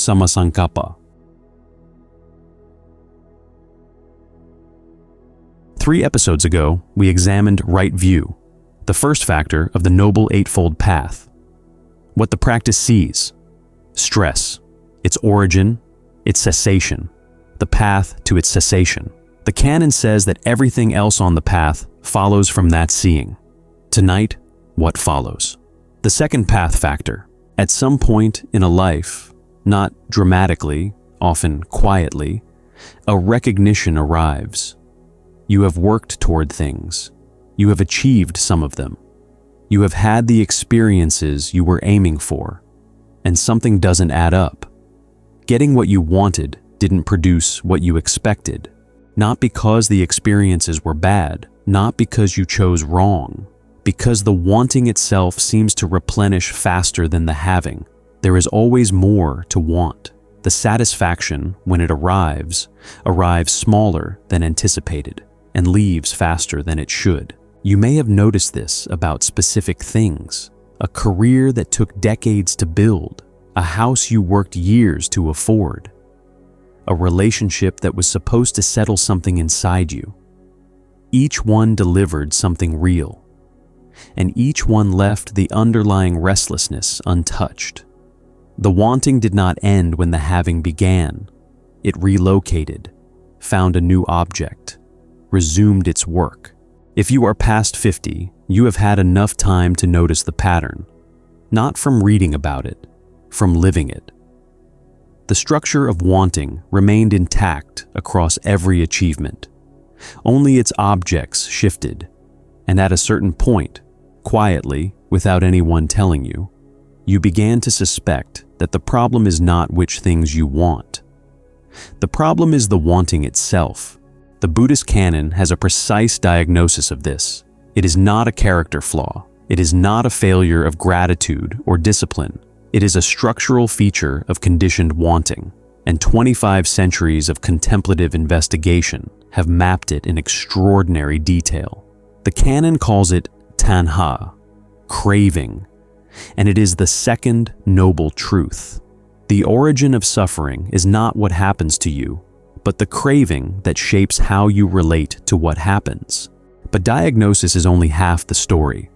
sammā-sankappa. 3 episodes ago, we examined right view, the first factor of the Noble Eightfold Path. What the practice sees: stress, its origin, its cessation, the path to its cessation. The canon says that everything else on the path follows from that seeing. Tonight, what follows? The second path factor. At some point in a life, not dramatically, often quietly, a recognition arrives. You have worked toward things. You have achieved some of them. You have had the experiences you were aiming for, and something doesn't add up. Getting what you wanted didn't produce what you expected, not because the experiences were bad, not because you chose wrong, because the wanting itself seems to replenish faster than the having. There is always more to want. The satisfaction, when it arrives smaller than anticipated and leaves faster than it should. You may have noticed this about specific things: a career that took decades to build, a house you worked years to afford, a relationship that was supposed to settle something inside you. Each one delivered something real, and each one left the underlying restlessness untouched. The wanting did not end when the having began. It relocated, found a new object, resumed its work. If you are past 50, you have had enough time to notice the pattern, not from reading about it, from living it. The structure of wanting remained intact across every achievement. Only its objects shifted, and at a certain point, quietly, without anyone telling you, you began to suspect that the problem is not which things you want. The problem is the wanting itself. The Buddhist canon has a precise diagnosis of this. It is not a character flaw. It is not a failure of gratitude or discipline. It is a structural feature of conditioned wanting, and 25 centuries of contemplative investigation have mapped it in extraordinary detail. The canon calls it tanha, craving, and it is the second noble truth. The origin of suffering is not what happens to you, but the craving that shapes how you relate to what happens. But diagnosis is only half the story.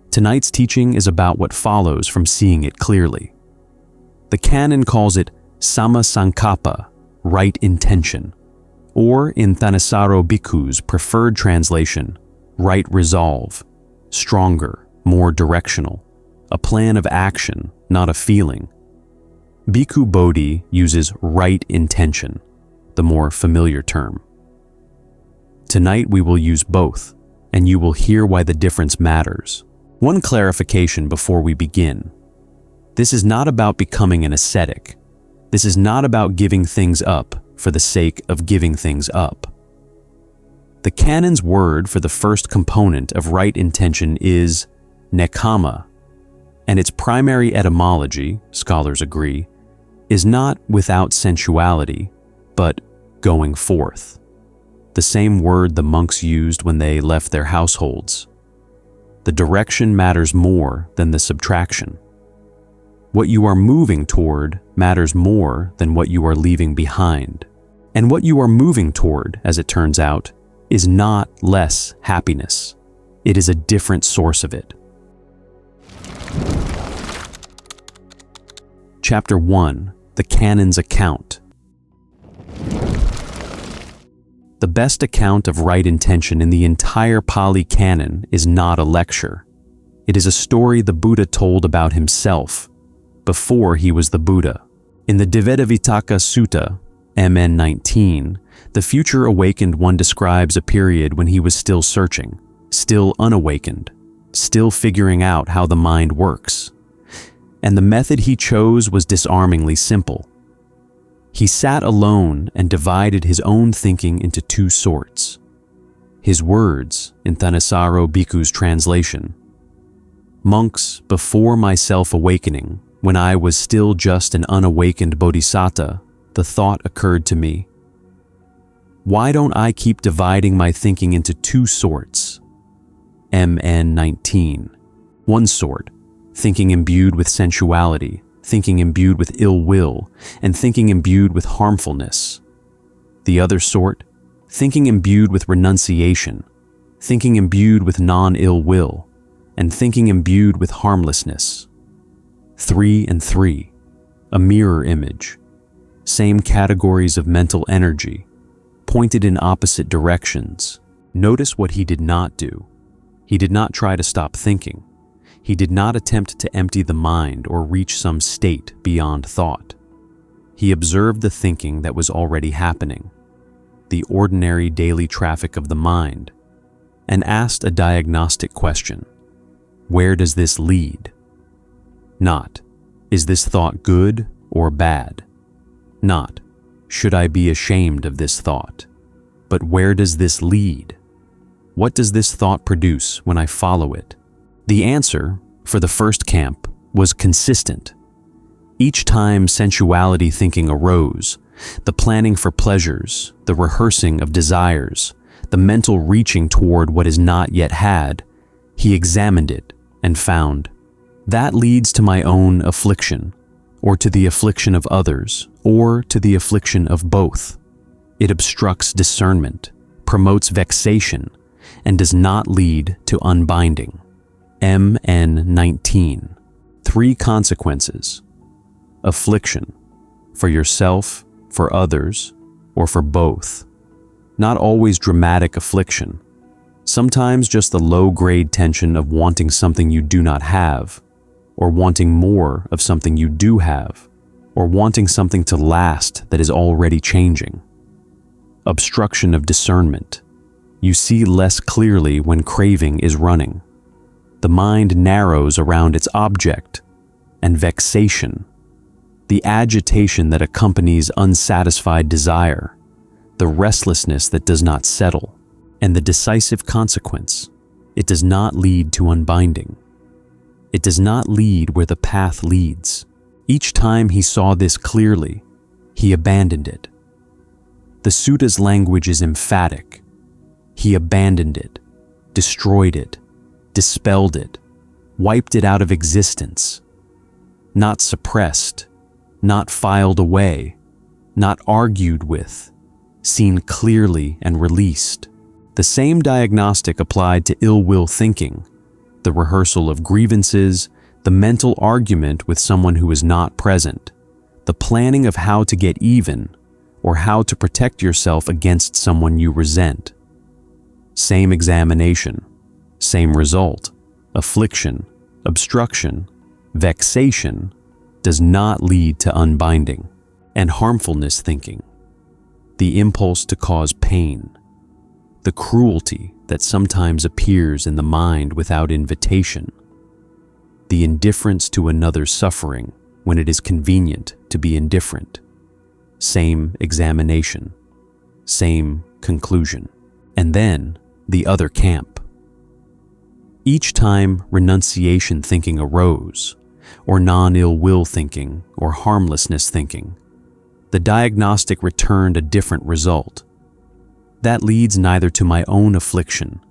Tonight's teaching is about what follows from seeing it clearly. The canon calls it sammā-sankappa, right intention, or in Ṭhānissaro Bhikkhu's preferred translation, right resolve, stronger, more directional, a plan of action, not a feeling. Bhikkhu Bodhi uses right intention, the more familiar term. Tonight we will use both, and you will hear why the difference matters. One clarification before we begin. This is not about becoming an ascetic. This is not about giving things up for the sake of giving things up. The canon's word for the first component of right intention is nekkhamma, and its primary etymology, scholars agree, is not without sensuality, but going forth, the same word the monks used when they left their households. The direction matters more than the subtraction. What you are moving toward matters more than what you are leaving behind. And what you are moving toward, as it turns out, is not less happiness. It is a different source of it. Chapter 1, the Canon's Account. The best account of right intention in the entire Pali canon is not a lecture. It is a story the Buddha told about himself before he was the Buddha. In the Divvedavitaka Sutta, MN 19, the future awakened one describes a period when he was still searching, still unawakened, still figuring out how the mind works. And the method he chose was disarmingly simple. He sat alone and divided his own thinking into 2 sorts. His words, in Ṭhānissaro Bhikkhu's translation: "Monks, before my self-awakening, when I was still just an unawakened bodhisattva, the thought occurred to me, why don't I keep dividing my thinking into 2 sorts? MN 19. One sort, thinking imbued with sensuality, thinking imbued with ill will, and thinking imbued with harmfulness. The other sort, thinking imbued with renunciation, thinking imbued with non-ill will, and thinking imbued with harmlessness. 3 and 3, a mirror image, same categories of mental energy, pointed in opposite directions. Notice what he did not do. He did not try to stop thinking. He did not attempt to empty the mind or reach some state beyond thought. He observed the thinking that was already happening, the ordinary daily traffic of the mind, and asked a diagnostic question. Where does this lead? Not, is this thought good or bad? Not, should I be ashamed of this thought? But where does this lead? What does this thought produce when I follow it? The answer, for the first camp, was consistent. Each time sensuality thinking arose, the planning for pleasures, the rehearsing of desires, the mental reaching toward what is not yet had, he examined it and found, that leads to my own affliction, or to the affliction of others, or to the affliction of both. It obstructs discernment, promotes vexation, and does not lead to unbinding. MN 19. 3 consequences. Affliction, for yourself, for others, or for both. Not always dramatic affliction. Sometimes just the low-grade tension of wanting something you do not have, or wanting more of something you do have, or wanting something to last that is already changing. Obstruction of discernment. You see less clearly when craving is running. The mind narrows around its object. And vexation. The agitation that accompanies unsatisfied desire. The restlessness that does not settle. And the decisive consequence. It does not lead to unbinding. It does not lead where the path leads. Each time he saw this clearly, he abandoned it. The Sutta's language is emphatic. He abandoned it, destroyed it, dispelled it, wiped it out of existence. Not suppressed, not filed away, not argued with, seen clearly and released. The same diagnostic applied to ill will thinking, the rehearsal of grievances, the mental argument with someone who is not present, the planning of how to get even, or how to protect yourself against someone you resent. Same examination, same result. Affliction, obstruction, vexation does not lead to unbinding. And harmfulness thinking, the impulse to cause pain, the cruelty that sometimes appears in the mind without invitation, the indifference to another's suffering when it is convenient to be indifferent. Same examination, same conclusion. And then the other camp. Each time renunciation thinking arose, or non-ill will thinking, or harmlessness thinking, the diagnostic returned a different result. That leads neither to my own affliction,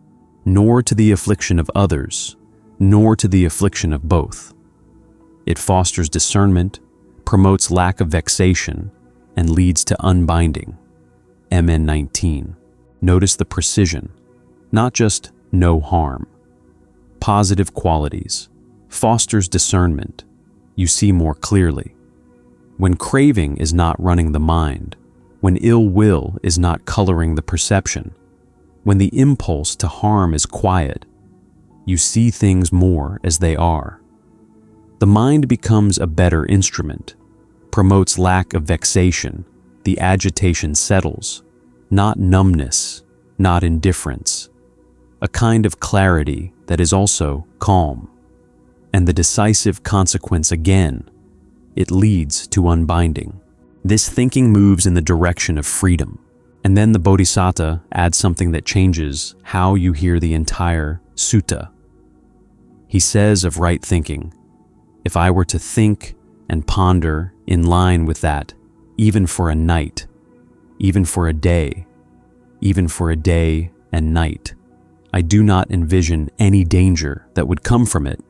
nor to the affliction of others, nor to the affliction of both. It fosters discernment, promotes lack of vexation, and leads to unbinding. MN 19. Notice the precision, not just no harm. Positive qualities, fosters discernment, you see more clearly. When craving is not running the mind, when ill will is not coloring the perception, when the impulse to harm is quiet, you see things more as they are. The mind becomes a better instrument, promotes lack of vexation, the agitation settles, not numbness, not indifference, a kind of clarity that is also calm. And the decisive consequence again, it leads to unbinding. This thinking moves in the direction of freedom. And then the Bodhisattva adds something that changes how you hear the entire sutta. He says of right thinking, if I were to think and ponder in line with that, even for a night, even for a day, even for a day and night, I do not envision any danger that would come from it,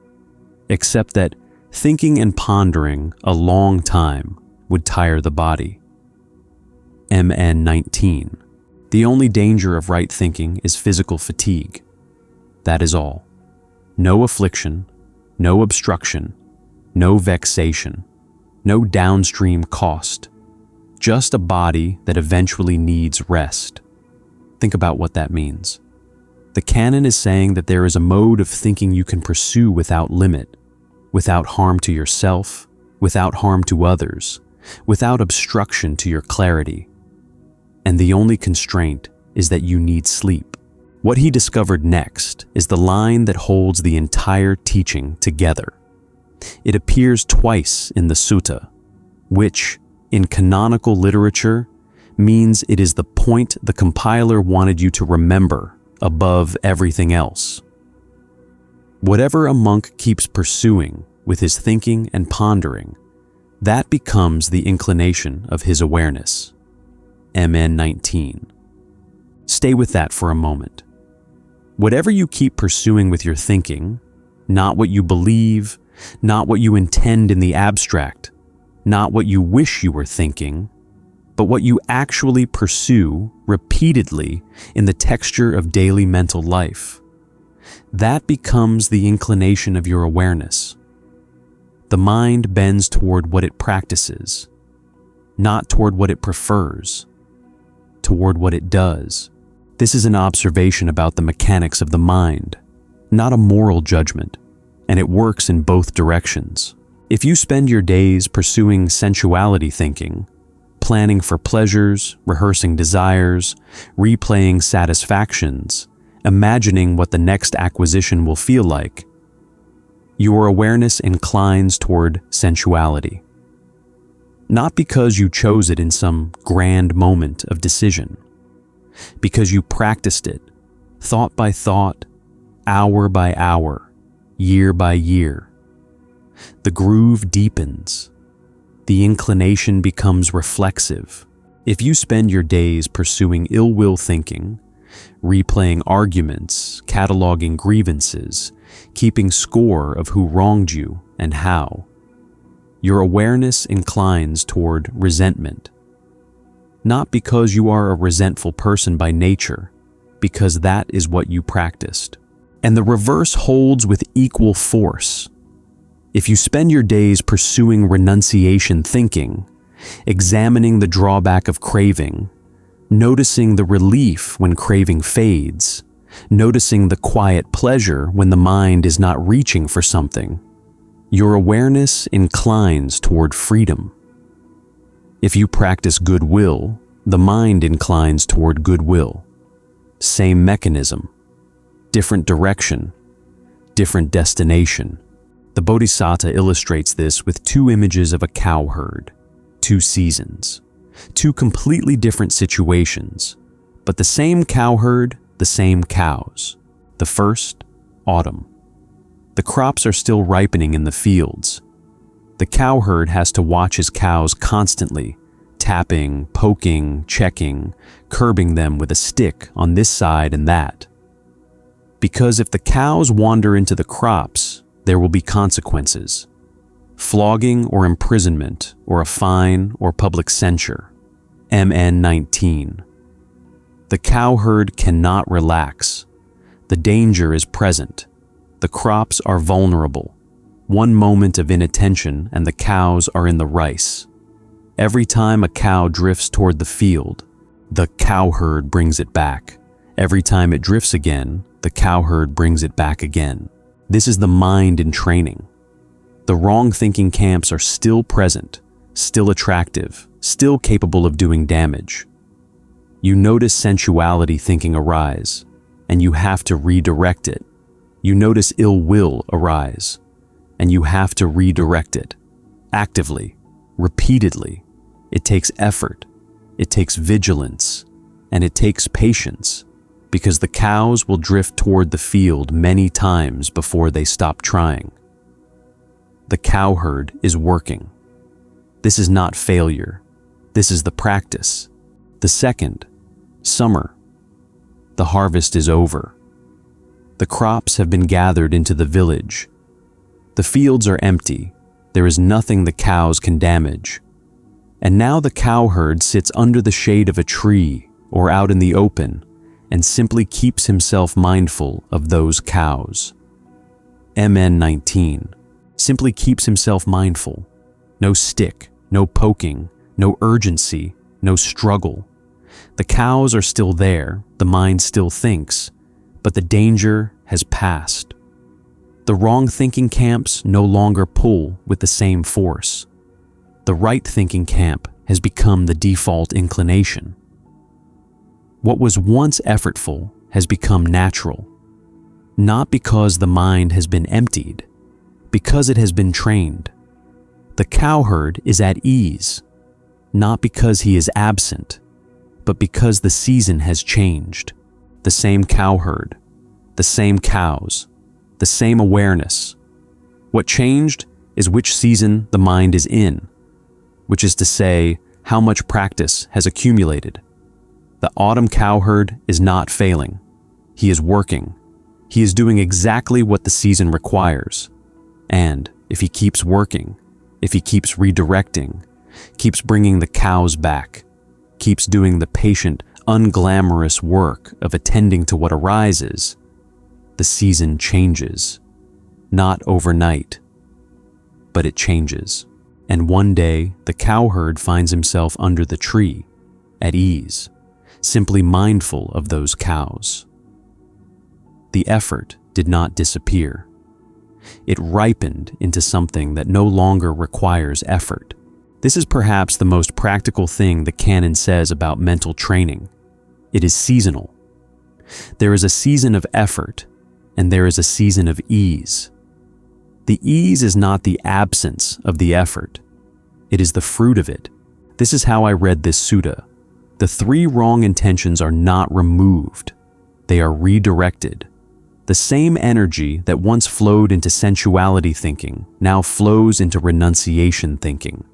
except that Thinking and pondering a long time would tire the body. MN 19. The only danger of right thinking is physical fatigue. That is all. No affliction, no obstruction, no vexation, no downstream cost. Just a body that eventually needs rest. Think about what that means. The canon is saying that there is a mode of thinking you can pursue without limit, without harm to yourself, without harm to others, without obstruction to your clarity. And the only constraint is that you need sleep. What he discovered next is the line that holds the entire teaching together. It appears twice in the sutta, which, in canonical literature, means it is the point the compiler wanted you to remember above everything else. Whatever a monk keeps pursuing with his thinking and pondering, that becomes the inclination of his awareness. MN 19. Stay with that for a moment. Whatever you keep pursuing with your thinking, not what you believe, not what you intend in the abstract, not what you wish you were thinking, but what you actually pursue repeatedly in the texture of daily mental life, that becomes the inclination of your awareness. The mind bends toward what it practices, not toward what it prefers, toward what it does. This is an observation about the mechanics of the mind, not a moral judgment, and it works in both directions. If you spend your days pursuing sensuality thinking, planning for pleasures, rehearsing desires, replaying satisfactions, imagining what the next acquisition will feel like, your awareness inclines toward sensuality. Not because you chose it in some grand moment of decision, because you practiced it, thought by thought, hour by hour, year by year. The groove deepens. The inclination becomes reflexive. If you spend your days pursuing ill will thinking, replaying arguments, cataloging grievances, keeping score of who wronged you and how, your awareness inclines toward resentment. Not because you are a resentful person by nature, because that is what you practiced. And the reverse holds with equal force. If you spend your days pursuing renunciation thinking, examining the drawback of craving, noticing the relief when craving fades, noticing the quiet pleasure when the mind is not reaching for something, your awareness inclines toward freedom. If you practice goodwill, the mind inclines toward goodwill. Same mechanism, different direction, different destination. The Bodhisattva illustrates this with two images of a cow herd, two seasons, two completely different situations, but the same cow herd, the same cows. The first, autumn. The crops are still ripening in the fields. The cow herd has to watch his cows constantly, tapping, poking, checking, curbing them with a stick on this side and that. Because if the cows wander into the crops, there will be consequences. Flogging or imprisonment, or a fine or public censure. MN 19. The cow herd cannot relax. The danger is present. The crops are vulnerable. One moment of inattention and the cows are in the rice. Every time a cow drifts toward the field, the cow herd brings it back. Every time it drifts again, the cow herd brings it back again. This is the mind in training. The wrong thinking camps are still present, still attractive, still capable of doing damage. You notice sensuality thinking arise, and you have to redirect it. You notice ill will arise, and you have to redirect it. Actively, repeatedly. It takes effort, it takes vigilance, and it takes patience, because the cows will drift toward the field many times before they stop trying. The cow herd is working. This is not failure. This is the practice. The second, summer. The harvest is over. The crops have been gathered into the village. The fields are empty, there is nothing the cows can damage. And now the cowherd sits under the shade of a tree or out in the open and simply keeps himself mindful of those cows. MN 19. Simply keeps himself mindful. No stick, no poking, no urgency, no struggle. The cows are still there, the mind still thinks, but the danger has passed. The wrong thinking camps no longer pull with the same force. The right thinking camp has become the default inclination. What was once effortful has become natural, not because the mind has been emptied, because it has been trained. The cowherd is at ease, not because he is absent, but because the season has changed. The same cowherd, the same cows, the same awareness. What changed is which season the mind is in, which is to say, how much practice has accumulated. The autumn cowherd is not failing. He is working. He is doing exactly what the season requires. And if he keeps working, if he keeps redirecting, keeps bringing the cows back, keeps doing the patient, unglamorous work of attending to what arises, the season changes. Not overnight, but it changes. And one day, the cowherd finds himself under the tree, at ease, simply mindful of those cows. The effort did not disappear. It ripened into something that no longer requires effort. This is perhaps the most practical thing the canon says about mental training. It is seasonal. There is a season of effort, and there is a season of ease. The ease is not the absence of the effort. It is the fruit of it. This is how I read this sutta. The three wrong intentions are not removed. They are redirected. The same energy that once flowed into sensuality thinking now flows into renunciation thinking.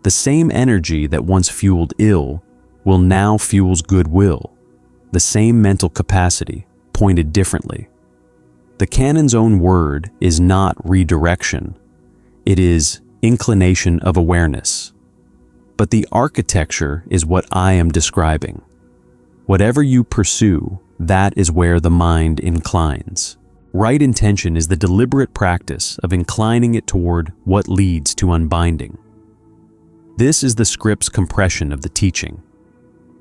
The same energy that once fueled ill will now fuels goodwill. The same mental capacity, pointed differently. The canon's own word is not redirection. It is inclination of awareness. But the architecture is what I am describing. Whatever you pursue, that is where the mind inclines. Right intention is the deliberate practice of inclining it toward what leads to unbinding. This is the script's compression of the teaching,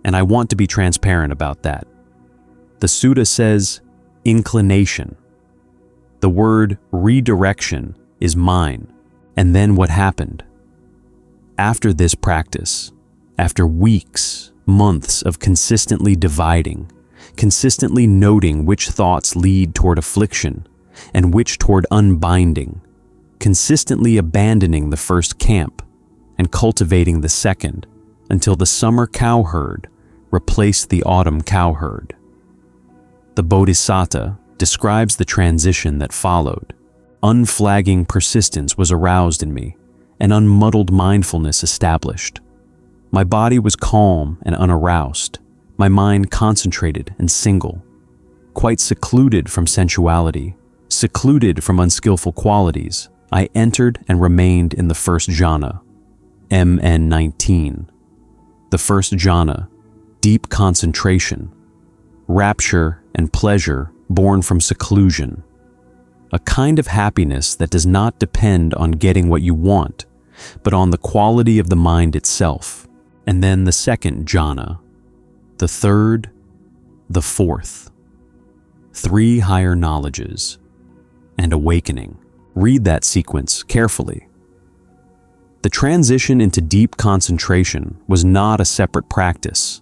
and I want to be transparent about that. The sutta says inclination. The word redirection is mine. And then what happened? After this practice, after weeks, months of consistently dividing, consistently noting which thoughts lead toward affliction and which toward unbinding, consistently abandoning the first camp and cultivating the second until the summer cowherd replaced the autumn cowherd. The Bodhisattva describes the transition that followed. Unflagging persistence was aroused in me, and unmuddled mindfulness established. My body was calm and unaroused, my mind concentrated and single, quite secluded from sensuality, secluded from unskillful qualities. I entered and remained in the first jhana, MN 19. The first jhana, deep concentration, rapture and pleasure born from seclusion, a kind of happiness that does not depend on getting what you want, but on the quality of the mind itself. And then the second jhana, the third, the fourth. 3 higher knowledges and awakening. Read that sequence carefully. The transition into deep concentration was not a separate practice.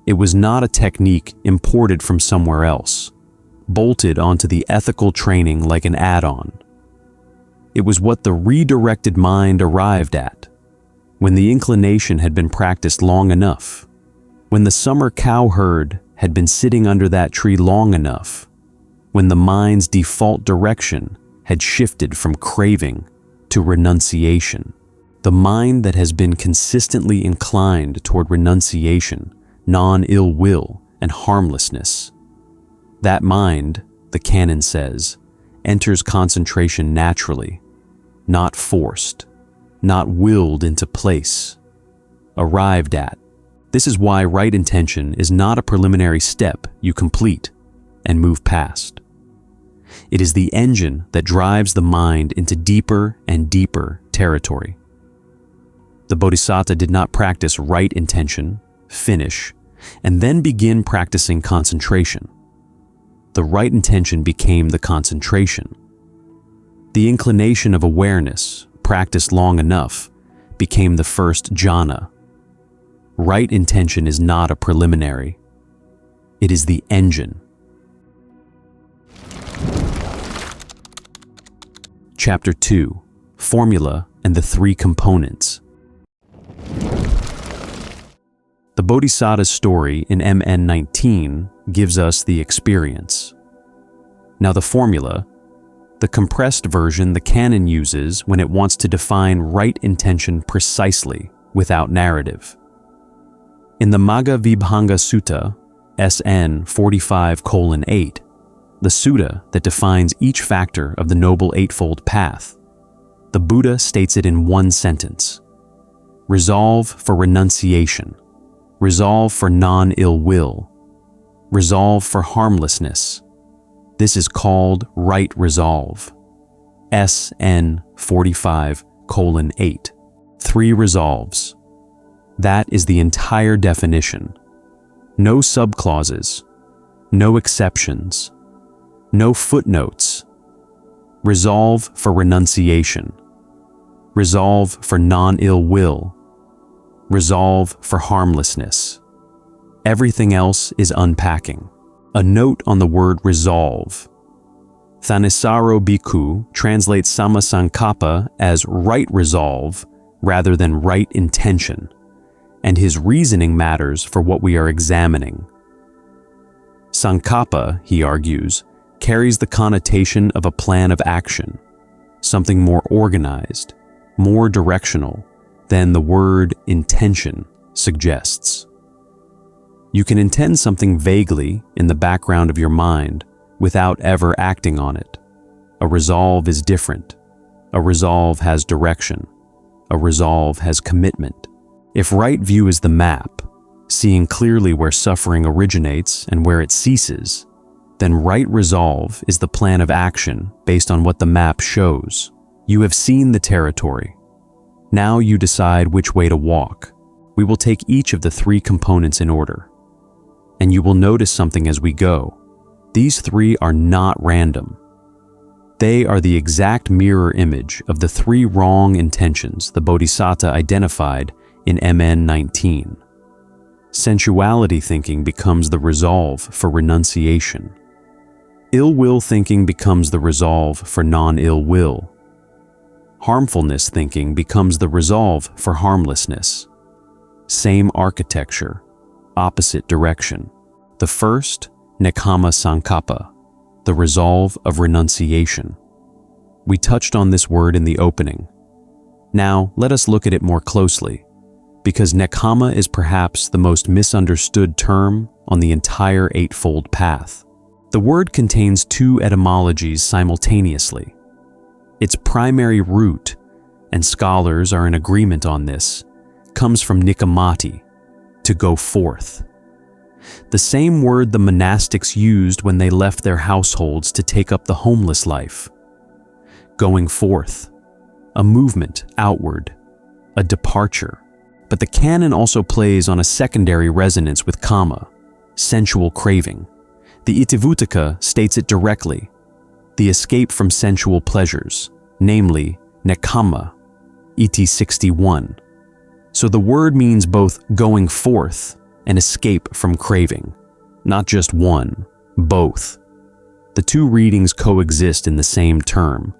It was not a technique imported from somewhere else, bolted onto the ethical training like an add-on. It was what the redirected mind arrived at, when the inclination had been practiced long enough, when the summer cowherd had been sitting under that tree long enough, when the mind's default direction had shifted from craving to renunciation. The mind that has been consistently inclined toward renunciation, non-ill will, and harmlessness. That mind, the canon says, enters concentration naturally, not forced, not willed into place, arrived at. This is why right intention is not a preliminary step you complete and move past. It is the engine that drives the mind into deeper and deeper territory. The Bodhisattva did not practice right intention, finish, and then begin practicing concentration. The right intention became the concentration. The inclination of awareness, practiced long enough, became the first jhana. Right intention is not a preliminary. It is the engine. Chapter 2: Formula and the Three Components. The Bodhisattva's story in MN 19 gives us the experience. Now the formula, the compressed version the canon uses when it wants to define right intention precisely, without narrative. In the Magga Vibhanga Sutta, SN 45:8, the sutta that defines each factor of the Noble Eightfold Path, the Buddha states it in one sentence: resolve for renunciation, resolve for non-ill will, resolve for harmlessness. This is called right resolve. SN 45:8. 3 resolves. That is the entire definition. No subclauses, no exceptions, no footnotes. Resolve for renunciation, resolve for non-ill will, resolve for harmlessness. Everything else is unpacking. A note on the word resolve. Ṭhānissaro Bhikkhu translates sammā-sankappa as right resolve rather than right intention, and his reasoning matters for what we are examining. Sankappa, he argues, carries the connotation of a plan of action, something more organized, more directional than the word intention suggests. You can intend something vaguely in the background of your mind without ever acting on it. A resolve is different. A resolve has direction. A resolve has commitment. If right view is the map, seeing clearly where suffering originates and where it ceases, then right resolve is the plan of action based on what the map shows. You have seen the territory. Now you decide which way to walk. We will take each of the 3 components in order. And you will notice something as we go. These 3 are not random. They are the exact mirror image of the 3 wrong intentions the Bodhisattva identified in MN 19. Sensuality thinking becomes the resolve for renunciation. Ill will thinking becomes the resolve for non-ill will. Harmfulness thinking becomes the resolve for harmlessness. Same architecture, opposite direction. The first, nekkhamma-sankappa, the resolve of renunciation. We touched on this word in the opening. Now, let us look at it more closely, because nekkhamma is perhaps the most misunderstood term on the entire Eightfold Path. The word contains 2 etymologies simultaneously. Its primary root, and scholars are in agreement on this, comes from nekkammati, to go forth. The same word the monastics used when they left their households to take up the homeless life. Going forth, a movement outward, a departure. But the canon also plays on a secondary resonance with kamma, sensual craving. The Itivuttaka states it directly, the escape from sensual pleasures, namely nekkhamma, Iti 61. So the word means both going forth and escape from craving, not just one, both. The 2 readings coexist in the same term,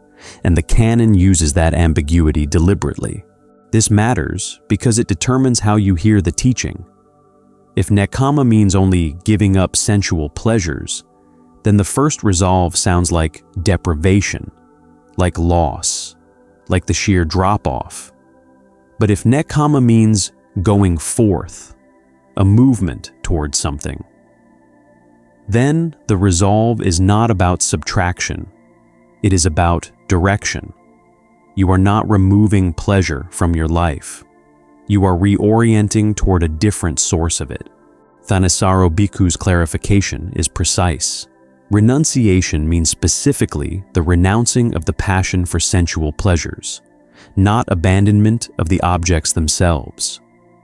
and the canon uses that ambiguity deliberately. This matters because it determines how you hear the teaching. If nekkhamma means only giving up sensual pleasures, then the first resolve sounds like deprivation, like loss, like the sheer drop-off. But if nekkhamma means going forth, a movement towards something, then the resolve is not about subtraction. It is about direction. You are not removing pleasure from your life. You are reorienting toward a different source of it. Ṭhānissaro Bhikkhu's clarification is precise. Renunciation means specifically the renouncing of the passion for sensual pleasures, not abandonment of the objects themselves.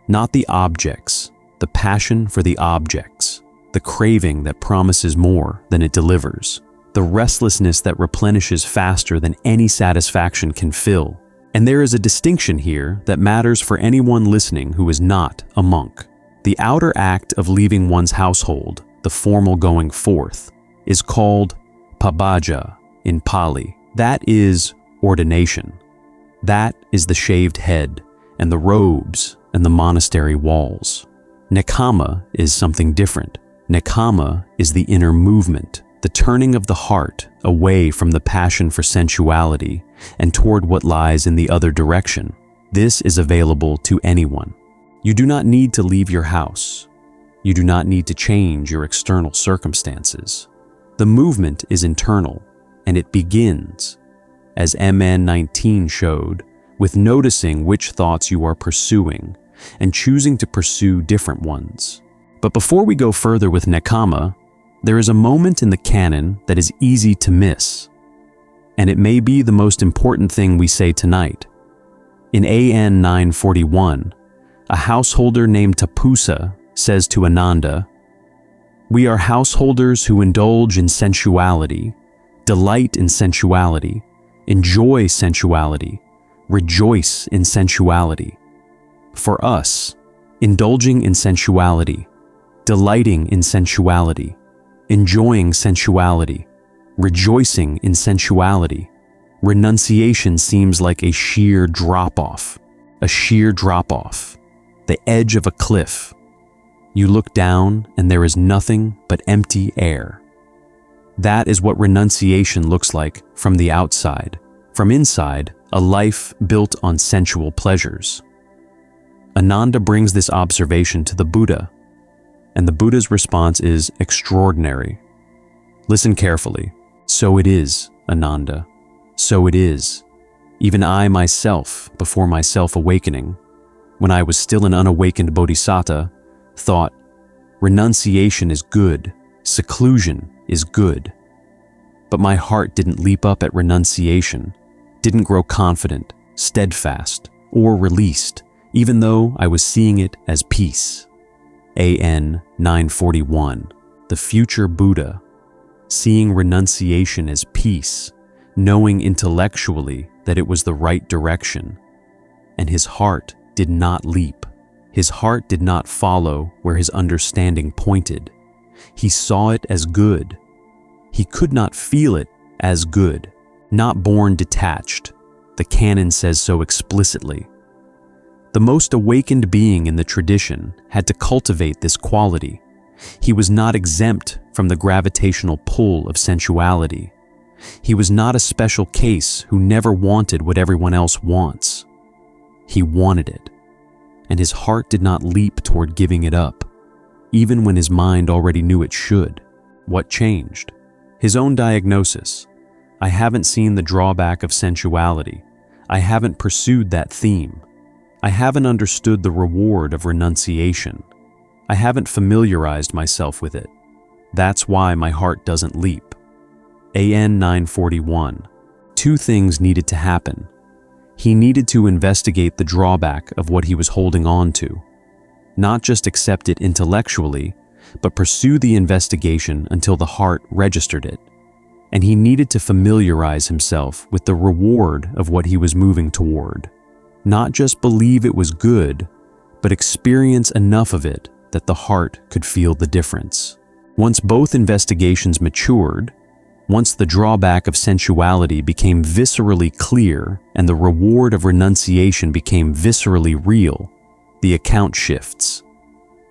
Not the objects, the passion for the objects, the craving that promises more than it delivers, the restlessness that replenishes faster than any satisfaction can fill. And there is a distinction here that matters for anyone listening who is not a monk. The outer act of leaving one's household, the formal going forth, is called pabbaja in Pali. That is ordination. That is the shaved head and the robes and the monastery walls. Nekkhamma is something different. Nekkhamma is the inner movement, the turning of the heart away from the passion for sensuality and toward what lies in the other direction. This is available to anyone. You do not need to leave your house. You do not need to change your external circumstances. The movement is internal, and it begins, as MN 19 showed, with noticing which thoughts you are pursuing and choosing to pursue different ones. But before we go further with nekkhamma, there is a moment in the canon that is easy to miss, and it may be the most important thing we say tonight. In AN 941, a householder named Tapussa says to Ananda, "We are householders who indulge in sensuality, delight in sensuality, enjoy sensuality, rejoice in sensuality. For us, indulging in sensuality, delighting in sensuality, enjoying sensuality, rejoicing in sensuality, renunciation seems like a sheer drop-off, the edge of a cliff. You look down and there is nothing but empty air. That is what renunciation looks like from the outside. From inside, a life built on sensual pleasures." Ananda brings this observation to the Buddha, and the Buddha's response is extraordinary. Listen carefully. "So it is, Ananda. So it is. Even I myself, before my self-awakening, when I was still an unawakened bodhisattva, thought, renunciation is good, seclusion is good. But my heart didn't leap up at renunciation, didn't grow confident, steadfast, or released, even though I was seeing it as peace." AN 941, the future Buddha, seeing renunciation as peace, knowing intellectually that it was the right direction, and his heart did not leap. His heart did not follow where his understanding pointed. He saw it as good. He could not feel it as good, not born detached. The canon says so explicitly. The most awakened being in the tradition had to cultivate this quality. He was not exempt from the gravitational pull of sensuality. He was not a special case who never wanted what everyone else wants. He wanted it, and his heart did not leap toward giving it up, even when his mind already knew it should. What changed? His own diagnosis. I haven't seen the drawback of sensuality. I haven't pursued that theme. I haven't understood the reward of renunciation. I haven't familiarized myself with it. That's why my heart doesn't leap. AN 941. Two things needed to happen. He needed to investigate the drawback of what he was holding on to. Not just accept it intellectually, but pursue the investigation until the heart registered it. And he needed to familiarize himself with the reward of what he was moving toward. Not just believe it was good, but experience enough of it that the heart could feel the difference. Once both investigations matured, once the drawback of sensuality became viscerally clear and the reward of renunciation became viscerally real, the account shifts.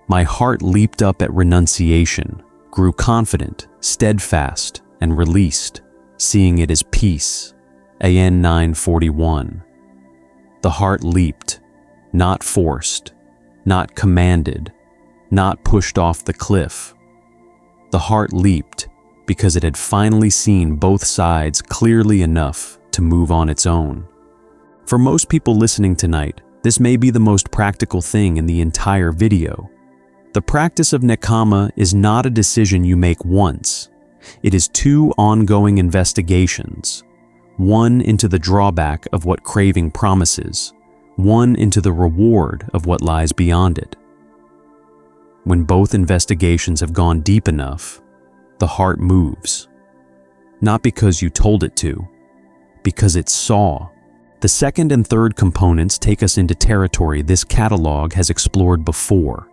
My heart leaped up at renunciation, grew confident, steadfast, and released, seeing it as peace. AN 941. The heart leaped, not forced, not commanded, not pushed off the cliff. The heart leaped because it had finally seen both sides clearly enough to move on its own. For most people listening tonight, this may be the most practical thing in the entire video. The practice of nekkhamma is not a decision you make once. It is 2 ongoing investigations, one into the drawback of what craving promises, one into the reward of what lies beyond it. When both investigations have gone deep enough, the heart moves. Not because you told it to, because it saw. The second and third components take us into territory this catalog has explored before,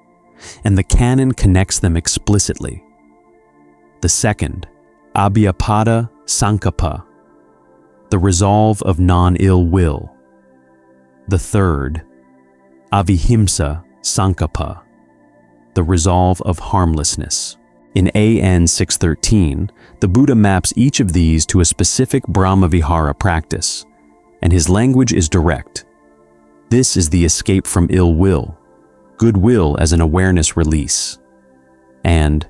and the canon connects them explicitly. The second, sammā-sankappa, the resolve of non-ill will. The third, sankappa, the resolve of harmlessness. In AN 613, the Buddha maps each of these to a specific Brahmavihara practice, and his language is direct. This is the escape from ill will, goodwill as an awareness release. And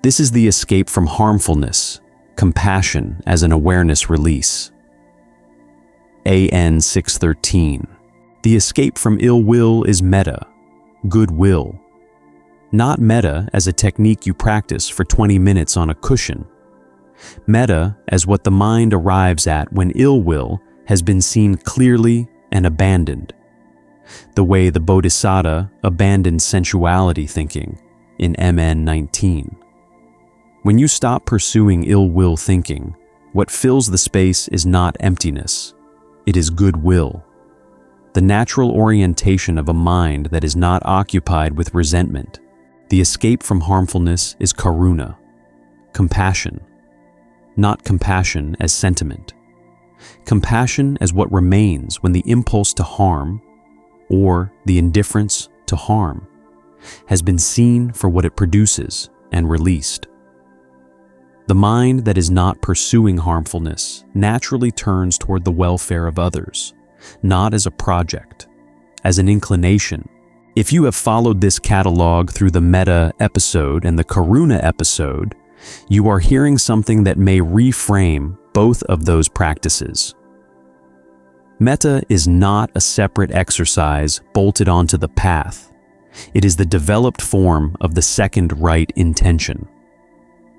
this is the escape from harmfulness, compassion as an awareness release. AN 613. The escape from ill will is metta, goodwill. Not metta as a technique you practice for 20 minutes on a cushion. Metta as what the mind arrives at when ill will has been seen clearly and abandoned. The way the Bodhisattva abandoned sensuality thinking in MN 19. When you stop pursuing ill will thinking, what fills the space is not emptiness, it is goodwill. The natural orientation of a mind that is not occupied with resentment. The escape from harmfulness is karuna, compassion, not compassion as sentiment. Compassion as what remains when the impulse to harm, or the indifference to harm, has been seen for what it produces and released. The mind that is not pursuing harmfulness naturally turns toward the welfare of others, not as a project, as an inclination. If you have followed this catalog through the metta episode and the karuna episode, you are hearing something that may reframe both of those practices. Metta is not a separate exercise bolted onto the path. It is the developed form of the second right intention.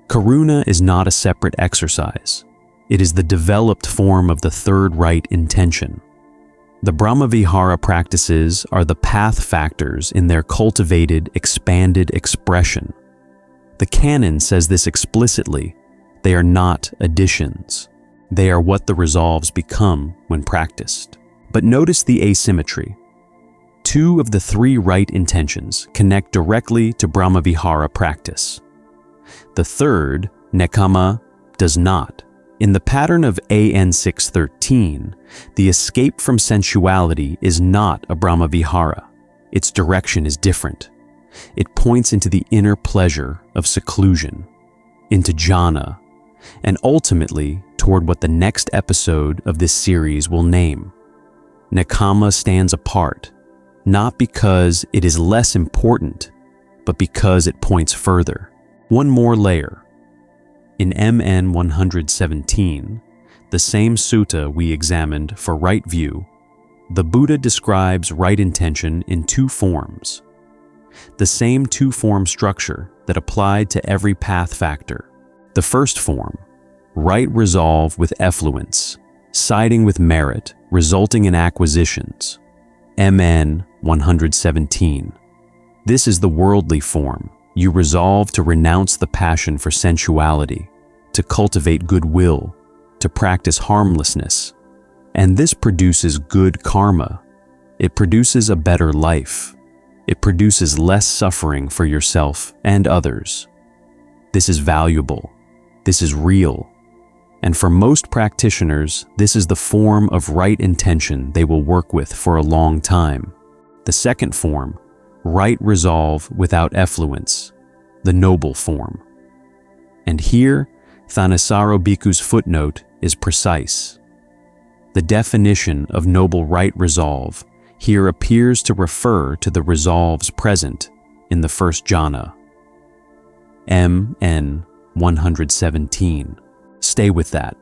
Karuna is not a separate exercise. It is the developed form of the third right intention. The Brahmavihara practices are the path factors in their cultivated, expanded expression. The canon says this explicitly. They are not additions. They are what the resolves become when practiced. But notice the asymmetry. 2 of the 3 right intentions connect directly to Brahmavihara practice. The third, nekkhamma, does not. In the pattern of AN 613, the escape from sensuality is not a Brahmavihara. Its direction is different. It points into the inner pleasure of seclusion, into jhana, and ultimately toward what the next episode of this series will name. Nekkhamma stands apart, not because it is less important, but because it points further. One more layer. In MN 117, the same sutta we examined for right view, the Buddha describes right intention in 2 forms. The same 2-form structure that applied to every path factor. The first form, right resolve with effluence, siding with merit, resulting in acquisitions. MN 117. This is the worldly form. You resolve to renounce the passion for sensuality, to cultivate goodwill, to practice harmlessness. And this produces good karma. It produces a better life. It produces less suffering for yourself and others. This is valuable. This is real. And for most practitioners, this is the form of right intention they will work with for a long time. The second form, right resolve without effluence, the noble form. And here, Ṭhānissaro Bhikkhu's footnote is precise. The definition of noble right resolve here appears to refer to the resolves present in the first jhana. MN 117. Stay with that.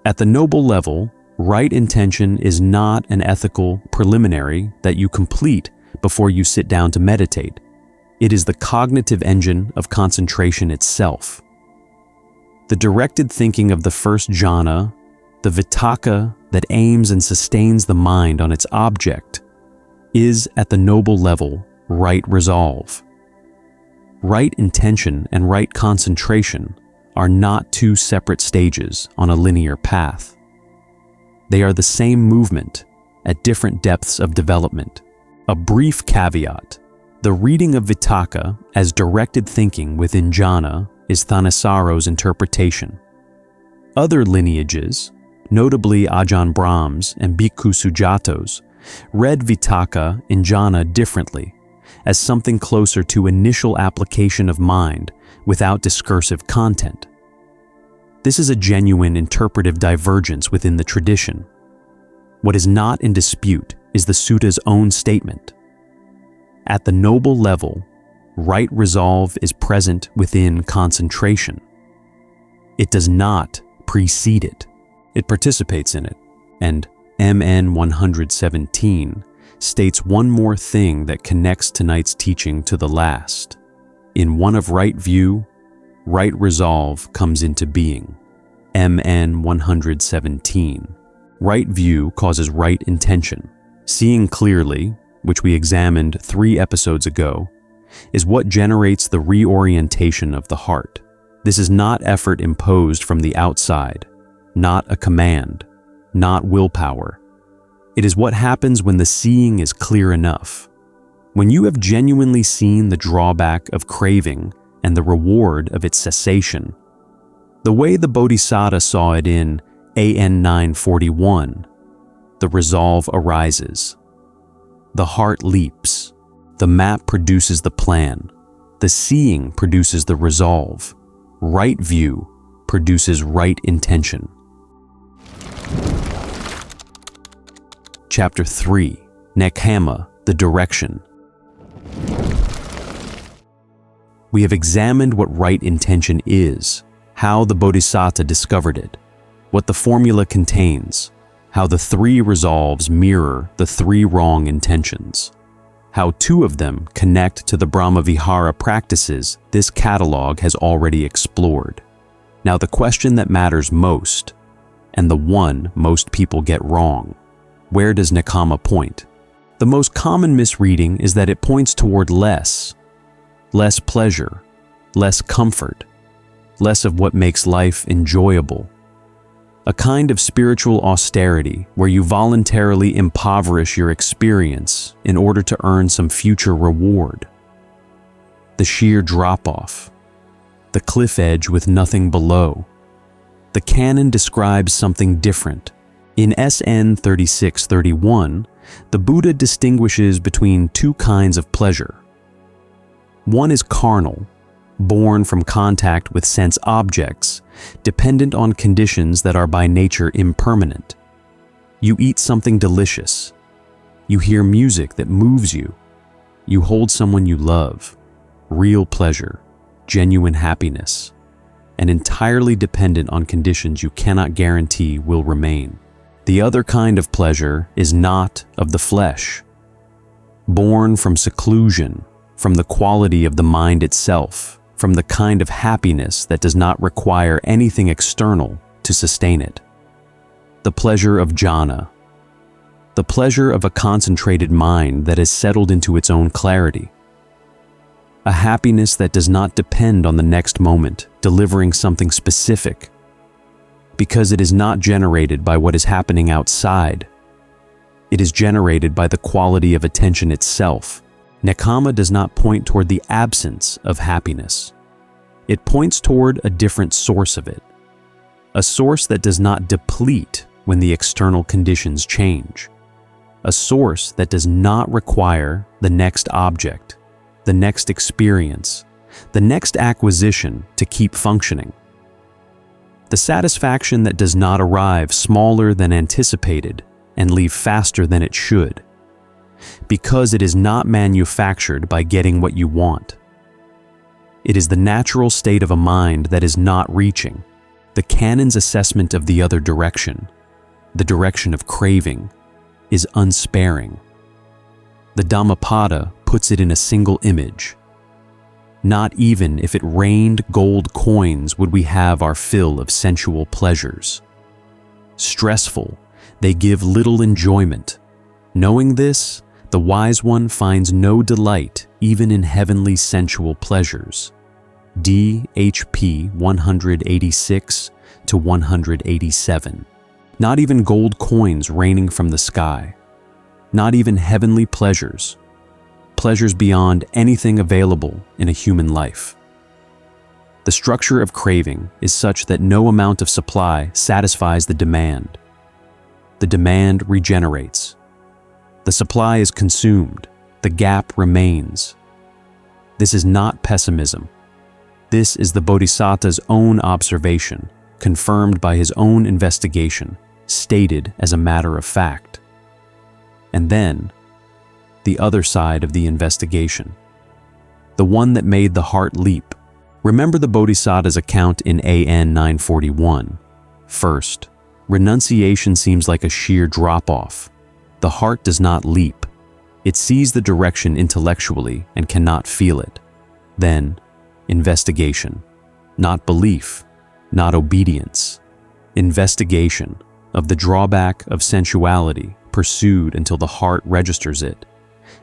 At the noble level, Right intention is not an ethical preliminary that you complete before you sit down to meditate. It is the cognitive engine of concentration itself. The directed thinking of the first jhana, the vitakka that aims and sustains the mind on its object, is at the noble level right resolve. Right intention and right concentration are not two separate stages on a linear path. They are the same movement at different depths of development. A brief caveat: the reading of vitakka as directed thinking within jhana is Ṭhānissaro's interpretation. Other lineages, notably Ajahn Brahms and Bhikkhu Sujato's, read vitakka in jhana differently, as something closer to initial application of mind without discursive content. This is a genuine interpretive divergence within the tradition. What is not in dispute is the sutta's own statement. At the noble level, right resolve is present within concentration. It does not precede it. It participates in it. And MN 117 states one more thing that connects tonight's teaching to the last. In one of right view, right resolve comes into being. MN 117. Right view causes right intention. Seeing clearly, which we examined 3 episodes ago, is what generates the reorientation of the heart. This is not effort imposed from the outside, not a command, not willpower. It is what happens when the seeing is clear enough. When you have genuinely seen the drawback of craving and the reward of its cessation, the way the Bodhisattva saw it in AN 941, the resolve arises. The heart leaps. The map produces the plan. The seeing produces the resolve. Right view produces right intention. Chapter 3, Nekkhamma, the direction. We have examined what right intention is, how the Bodhisattva discovered it, what the formula contains, how the 3 resolves mirror the 3 wrong intentions, how 2 of them connect to the Brahmavihara practices this catalog has already explored. Now the question that matters most, and the one most people get wrong: where does nekkhamma point? The most common misreading is that it points toward less pleasure, less comfort, less of what makes life enjoyable. A kind of spiritual austerity where you voluntarily impoverish your experience in order to earn some future reward. The sheer drop-off, the cliff edge with nothing below. The canon describes something different. In SN 3631, the Buddha distinguishes between 2 kinds of pleasure. One is carnal, born from contact with sense objects, dependent on conditions that are by nature impermanent. You eat something delicious. You hear music that moves you. You hold someone you love. Real pleasure, genuine happiness, and entirely dependent on conditions you cannot guarantee will remain. The other kind of pleasure is not of the flesh, born from seclusion, from the quality of the mind itself, from the kind of happiness that does not require anything external to sustain it. The pleasure of jhana, the pleasure of a concentrated mind that has settled into its own clarity. A happiness that does not depend on the next moment delivering something specific, because it is not generated by what is happening outside. It is generated by the quality of attention itself. Nekkhamma does not point toward the absence of happiness. It points toward a different source of it, a source that does not deplete when the external conditions change, a source that does not require the next object, the next experience, the next acquisition to keep functioning. The satisfaction that does not arrive smaller than anticipated and leave faster than it should, because it is not manufactured by getting what you want. It is the natural state of a mind that is not reaching, the canon's assessment of the other direction, the direction of craving, is unsparing. The Dhammapada puts it in a single image. Not even if it rained gold coins would we have our fill of sensual pleasures. Stressful, they give little enjoyment. Knowing this, the wise one finds no delight even in heavenly sensual pleasures. DHP 186 to 187. Not even gold coins raining from the sky. Not even heavenly pleasures. Pleasures beyond anything available in a human life. The structure of craving is such that no amount of supply satisfies the demand. The demand regenerates. The supply is consumed. The gap remains. This is not pessimism. This is the Bodhisattva's own observation, confirmed by his own investigation, stated as a matter of fact. And then, the other side of the investigation, the one that made the heart leap. Remember the Bodhisattva's account in AN 941. First, renunciation seems like a sheer drop-off. The heart does not leap. It sees the direction intellectually and cannot feel it. Then, investigation. Not belief, not obedience. Investigation of the drawback of sensuality pursued until the heart registers it,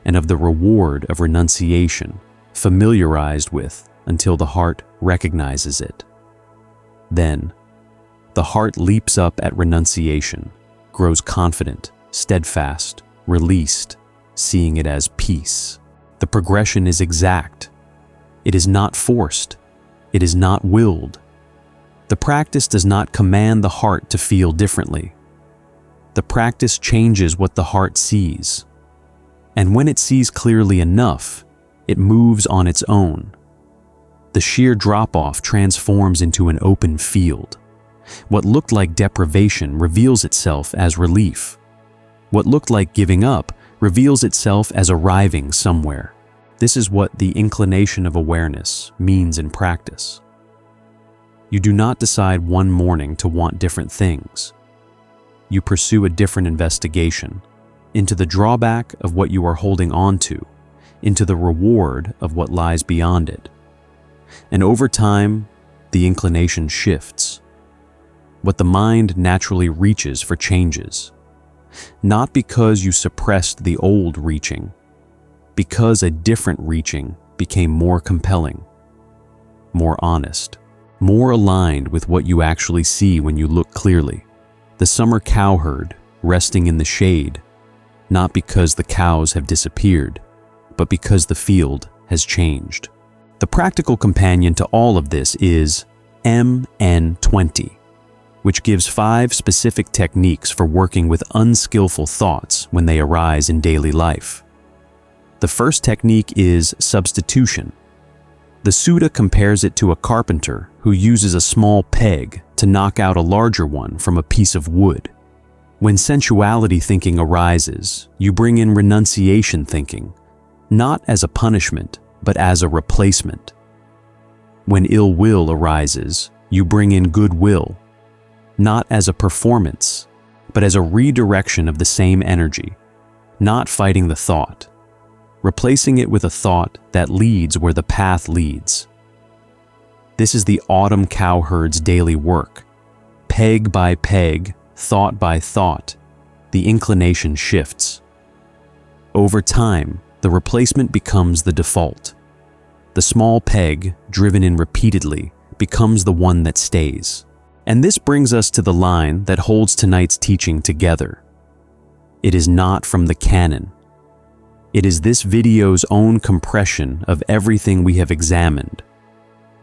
and of the reward of renunciation, familiarized with until the heart recognizes it. Then, the heart leaps up at renunciation, grows confident, steadfast, released, seeing it as peace. The progression is exact. It is not forced. It is not willed. The practice does not command the heart to feel differently. The practice changes what the heart sees. And when it sees clearly enough, it moves on its own. The sheer drop-off transforms into an open field. What looked like deprivation reveals itself as relief. What looked like giving up reveals itself as arriving somewhere. This is what the inclination of awareness means in practice. You do not decide one morning to want different things. You pursue a different investigation into the drawback of what you are holding on to, into the reward of what lies beyond it. And over time, the inclination shifts. What the mind naturally reaches for changes. Not because you suppressed the old reaching, because a different reaching became more compelling, more honest, more aligned with what you actually see when you look clearly. The summer cowherd resting in the shade, not because the cows have disappeared, but because the field has changed. The practical companion to all of this is MN20, which gives 5 specific techniques for working with unskillful thoughts when they arise in daily life. The first technique is substitution. The Sutta compares it to a carpenter who uses a small peg to knock out a larger one from a piece of wood. When sensuality thinking arises, you bring in renunciation thinking, not as a punishment, but as a replacement. When ill will arises, you bring in goodwill, not as a performance, but as a redirection of the same energy, not fighting the thought, replacing it with a thought that leads where the path leads. This is the autumn cowherd's daily work. Peg by peg, thought by thought, the inclination shifts. Over time, the replacement becomes the default. The small peg, driven in repeatedly, becomes the one that stays. And this brings us to the line that holds tonight's teaching together. It is not from the canon. It is this video's own compression of everything we have examined,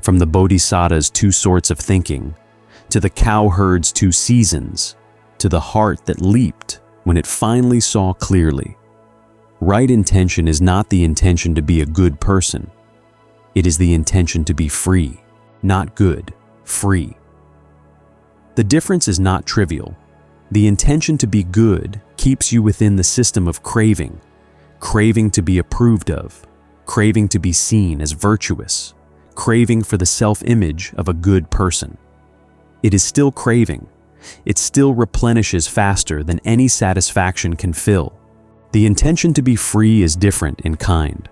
from the Bodhisattva's 2 sorts of thinking, to the cowherd's 2 seasons, to the heart that leaped when it finally saw clearly. Right intention is not the intention to be a good person. It is the intention to be free, not good, free. The difference is not trivial. The intention to be good keeps you within the system of craving, craving to be approved of, craving to be seen as virtuous, craving for the self-image of a good person. It is still craving, it still replenishes faster than any satisfaction can fill. The intention to be free is different in kind.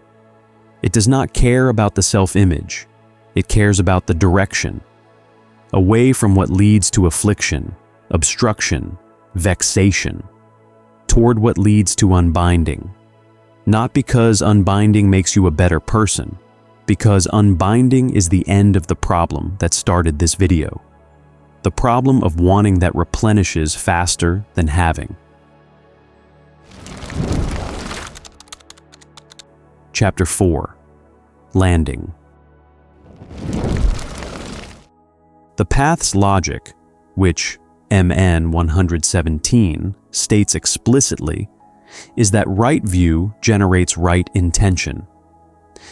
It does not care about the self-image. It cares about the direction, away from what leads to affliction, obstruction, vexation, toward what leads to unbinding. Not because unbinding makes you a better person, because unbinding is the end of the problem that started this video. The problem of wanting that replenishes faster than having. Chapter 4. Landing. The path's logic, which MN 117 states explicitly, is that right view generates right intention.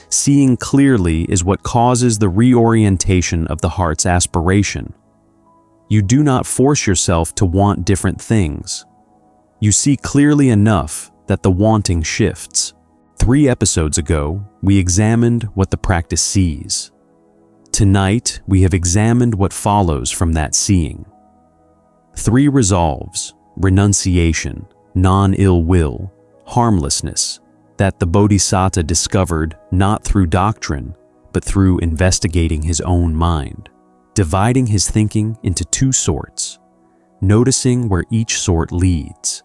Seeing clearly is what causes the reorientation of the heart's aspiration. You do not force yourself to want different things. You see clearly enough that the wanting shifts. 3 episodes ago, we examined what the practice sees. Tonight, we have examined what follows from that seeing. 3 resolves: renunciation, non-ill will, harmlessness, that the Bodhisattva discovered not through doctrine, but through investigating his own mind, dividing his thinking into 2 sorts, noticing where each sort leads,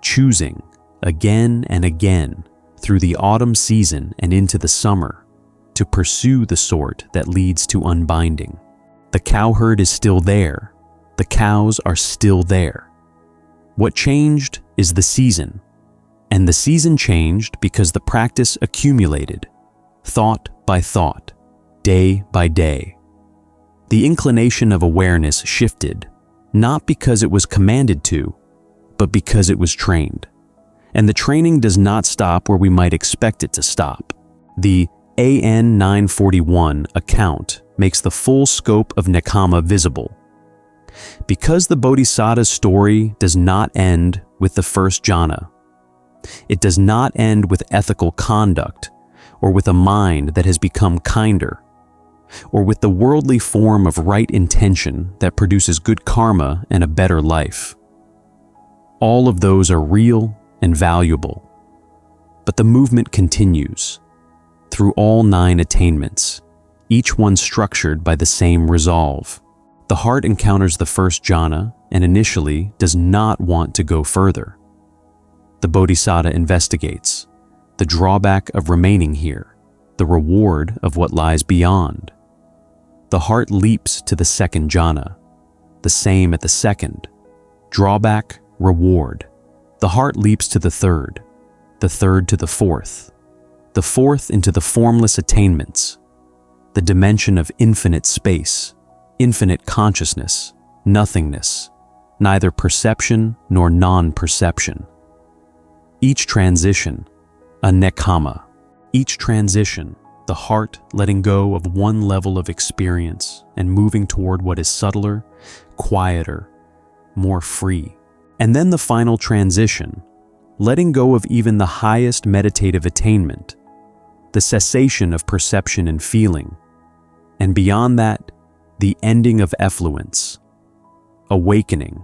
choosing again and again through the autumn season and into the summer to pursue the sort that leads to unbinding. The cowherd is still there. The cows are still there. What changed is the season, and the season changed because the practice accumulated, thought by thought, day by day. The inclination of awareness shifted, not because it was commanded to, but because it was trained. And the training does not stop where we might expect it to stop. The AN 941 account makes the full scope of nekkhamma visible. Because the Bodhisattva's story does not end with the first jhana, it does not end with ethical conduct, or with a mind that has become kinder, or with the worldly form of right intention that produces good karma and a better life. All of those are real and valuable, but the movement continues through all 9 attainments, each one structured by the same resolve. The heart encounters the first jhana and initially does not want to go further. The Bodhisattva investigates the drawback of remaining here, the reward of what lies beyond. The heart leaps to the second jhana, the same at the second, drawback, reward. The heart leaps to the third to the fourth into the formless attainments, the dimension of infinite space, infinite consciousness, nothingness, neither perception nor non-perception. Each transition, a nekkhamma. Each transition, the heart letting go of one level of experience and moving toward what is subtler, quieter, more free. And then the final transition, letting go of even the highest meditative attainment, the cessation of perception and feeling, and beyond that, the ending of effluence, awakening.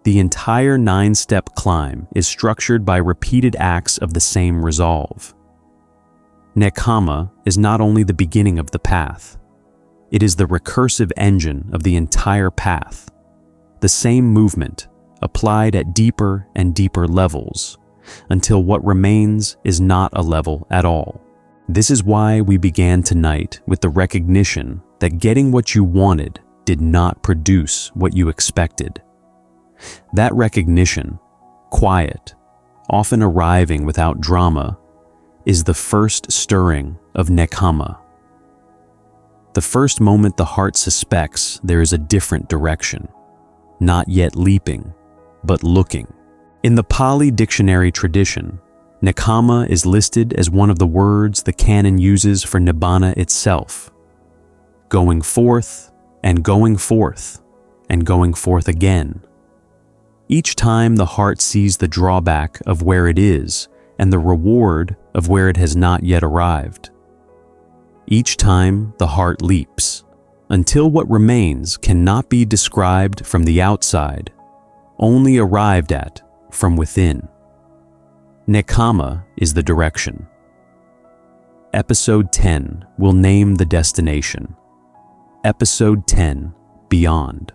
The entire 9-step climb is structured by repeated acts of the same resolve. Nekkhamma is not only the beginning of the path, it is the recursive engine of the entire path, the same movement applied at deeper and deeper levels, until what remains is not a level at all. This is why we began tonight with the recognition that getting what you wanted did not produce what you expected. That recognition, quiet, often arriving without drama, is the first stirring of nekkhamma. The first moment the heart suspects there is a different direction, not yet leaping, but looking. In the Pali dictionary tradition, nekkhamma is listed as one of the words the canon uses for nibbana itself. Going forth, and going forth, and going forth again. Each time the heart sees the drawback of where it is and the reward of where it has not yet arrived. Each time the heart leaps, until what remains cannot be described from the outside, only arrived at from within. Nekkhamma is the direction. Episode 10 will name the destination. Episode 10, Beyond.